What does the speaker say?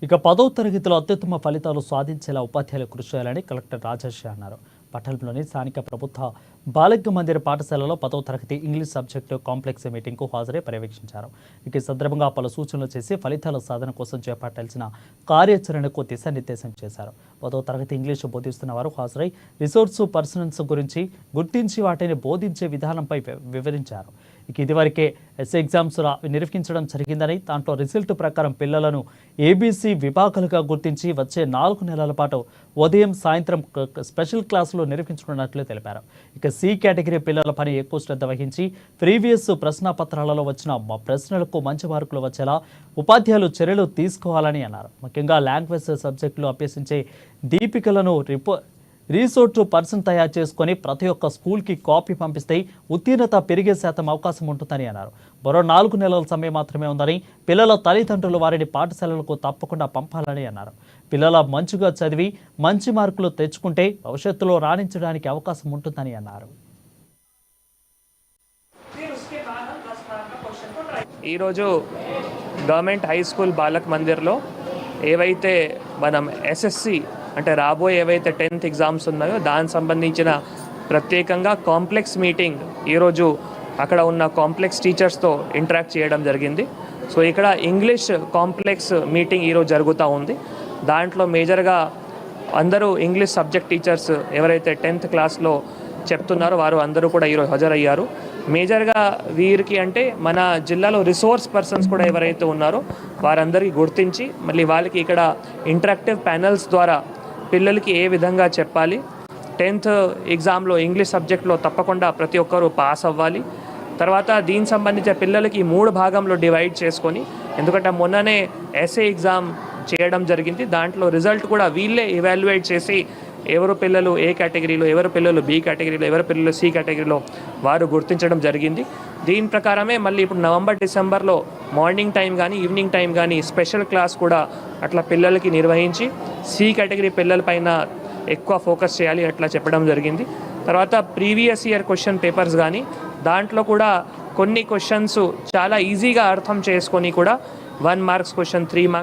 ఇక 10వ తరగతిలో అత్యుత్తమ ఫలితాలు సాధించేలా ఉపాధ్యాయులు కృషి చేయాలని కలెక్టర్ రాజర్షి అన్నారు. పట్టణంలోని స్థానిక ప్రభుత్వ బాలిక మందిర పాఠశాలలో 10వ తరగతి ఇంగ్లీష్ సబ్జెక్టు కాంప్లెక్స్ మీటింగ్కు హాజరై పర్యవేక్షించారు. ఈ సందర్భంగా పలు సూచనలు చేసి ఫలితాల సాధన కోసం చేపట్టాల్సిన కార్యాచరణకు దిశానిర్దేశం చేశారు. 10వ తరగతి ఇంగ్లీషు బోధిస్తున్న వారు హాజరై రిసోర్స్ పర్సన్స్ గురించి గుర్తించి వాటిని బోధించే విధానంపై వివరించారు. ఇదివరకే ఎస్ఏ ఎగ్జామ్స్ నిర్వహించడం జరిగిందని, దాంట్లో రిజల్ట్ ప్రకారం పిల్లలను ఏబీసీ విభాగాలుగా గుర్తించి వచ్చే 4 నెలల పాటు ఉదయం సాయంత్రం స్పెషల్ క్లాసులు నిర్వహించనున్నట్లు తెలిపారు. ఇక సి కేటగిరీ పిల్లల పని ఎక్కువ శ్రద్ధ వహించి ప్రీవియస్ ప్రశ్నపత్రాలలో వచ్చిన ప్రశ్నలకు మంచి మార్కులు వచ్చేలా ఉపాధ్యాయులు చర్యలు తీసుకోవాలని అన్నారు. ముఖ్యంగా లాంగ్వేజ్ సబ్జెక్టులు అభ్యసించే దీపికలను రీసోర్ట్ పర్సన్ తయారు చేసుకుని ప్రతి ఒక్క స్కూల్కి కాపీ పంపిస్తే ఉత్తీర్ణత పెరిగే శాతం అవకాశం ఉంటుందని అన్నారు. మరో 4 నెలల సమయం మాత్రమే ఉందని, పిల్లల తల్లిదండ్రులు వారిని పాఠశాలలకు తప్పకుండా పంపాలని అన్నారు. పిల్లల మంచిగా చదివి మంచి మార్కులు తెచ్చుకుంటే భవిష్యత్తులో రాణించడానికి అవకాశం ఉంటుందని అన్నారు. ఈరోజు గవర్నమెంట్ హై స్కూల్ బాలక్ మందిర్లో ఏవైతే మనం ఎస్ఎస్సి అంటే రాబోయే ఏవైతే 10th ఎగ్జామ్స్ ఉన్నాయో దానికి సంబంధించిన ప్రత్యేకంగా కాంప్లెక్స్ మీటింగ్ ఈరోజు అక్కడ ఉన్న కాంప్లెక్స్ టీచర్స్తో ఇంటరాక్ట్ చేయడం జరిగింది. సో ఇక్కడ ఇంగ్లీష్ కాంప్లెక్స్ మీటింగ్ ఈరోజు జరుగుతూ ఉంది. దాంట్లో మేజర్గా అందరూ ఇంగ్లీష్ సబ్జెక్ట్ టీచర్స్ ఎవరైతే 10th క్లాస్లో చెప్తున్నారో వారు అందరూ కూడా ఈరోజు హాజరయ్యారు. మేజర్గా వీరికి అంటే మన జిల్లాలో రిసోర్స్ పర్సన్స్ కూడా ఎవరైతే ఉన్నారో వారందరికీ గుర్తించి మళ్ళీ వాళ్ళకి ఇక్కడ ఇంటరాక్టివ్ ప్యానల్స్ ద్వారా పిల్లలకి ఏ విధంగా చెప్పాలి, 10th ఎగ్జామ్లో ఇంగ్లీష్ సబ్జెక్ట్లో తప్పకుండా ప్రతి ఒక్కరూ పాస్ అవ్వాలి. తర్వాత దీనికి సంబంధించిన పిల్లలకి 3 భాగంలో డివైడ్ చేసుకొని, ఎందుకంటే మొన్ననే ఎస్ఏ ఎగ్జామ్ చేయడం జరిగింది, దాంట్లో రిజల్ట్ కూడా వీళ్ళే ఎవాల్యుయేట్ చేసి ఎవరు పిల్లలు ఏ కేటగిరీలో, ఎవరు పిల్లలు బి కేటగిరీలో, ఎవరు పిల్లలు సి కేటగిరీలో వారు గుర్తించడం జరిగింది. దీని ప్రకారమే మళ్ళీ ఇప్పుడు నవంబర్ డిసెంబర్లో మార్నింగ్ టైం కానీ ఈవినింగ్ టైం కానీ స్పెషల్ క్లాస్ కూడా అట్లా పిల్లలకి నిర్వహించి సి కేటగిరీ పిల్లలపైన ఎక్కువ ఫోకస్ చేయాలి అట్లా చెప్పడం జరిగింది. తర్వాత ప్రీవియస్ ఇయర్ క్వశ్చన్ పేపర్స్ కానీ దాంట్లో కూడా కొన్ని క్వశ్చన్స్ చాలా ఈజీగా అర్థం చేసుకొని కూడా 1 మార్క్స్ క్వశ్చన్ 3 మార్క్స్